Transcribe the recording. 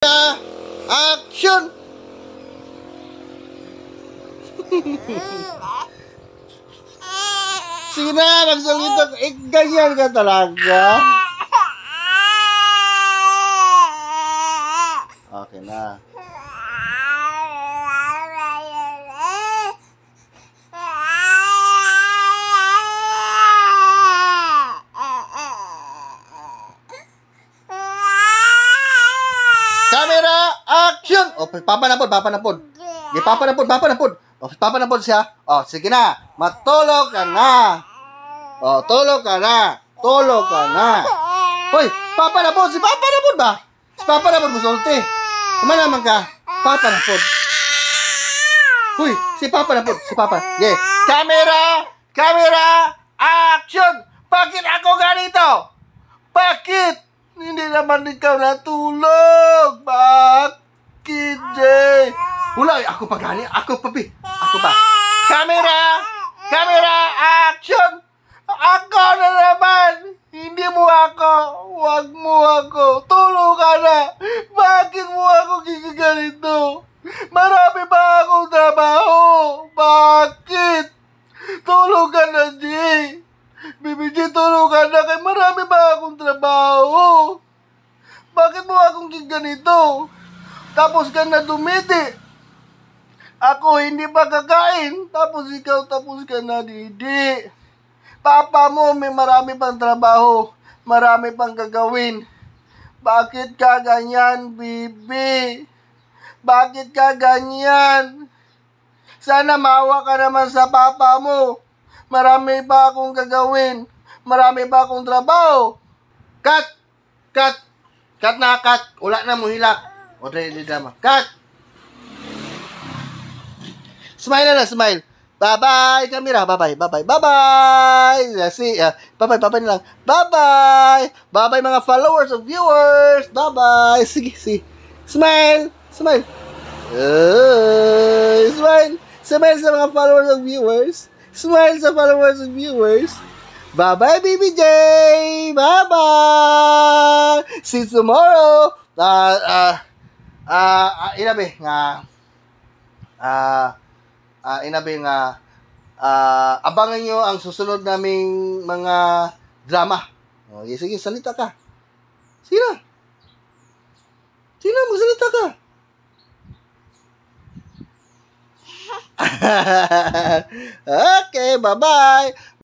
Action! Sige na, magsalita. Ganyan ka talaga. Okay na. Camera, action! O, papanapod. Di, papanapod. O, papanapod siya. O, sige na. Matulog ka na. O, tulog ka na. Hoy, papanapod. Si papanapod ba? Si papanapod mo, sulti. Kumanaman ka. Papanapod. Hoy, si papanapod. Yeah. Camera, action! Bakit ako ganito? Bakit? Hindi naman ikaw natulog. Bakit, Jay? Wala, ako pa gani. Ako pa. Camera, action! Ako na naman. Hindi mo ako. Huwag mo ako. Tulog ka na. Bakit mo ako gigaganito? Marami ba akong trabaho? Bakit? Tulog ka na, Jay. BBJ, tulog ka na. Kaya marami ba akong trabaho? Bakit mo akong giganito? Tapos ka na dumiti. Ako hindi pa kakain. Tapos ikaw tapos ka na, Didi. Papa mo may marami pang trabaho. Marami pang gagawin. Bakit ka ganyan, Bibi? Bakit ka ganyan? Sana maawa ka naman sa papa mo. Marami pa akong gagawin. Marami pa akong trabaho. Cut. Wala na mo hilak. O, di drama. Cut. Smile na, smile. Bye-bye, camera. Bye-bye. See, bye-bye na lang. Bye-bye. Bye-bye mga followers of viewers. Bye-bye. Sige. Smile. Smile sa mga followers of viewers. Smile sa followers and viewers. Bye-bye, BBJ! Bye-bye! See you tomorrow! Abangan nyo ang susunod naming mga drama. Okay, sige, salita ka. Sige na, magsalita ka. Okay, bye-bye.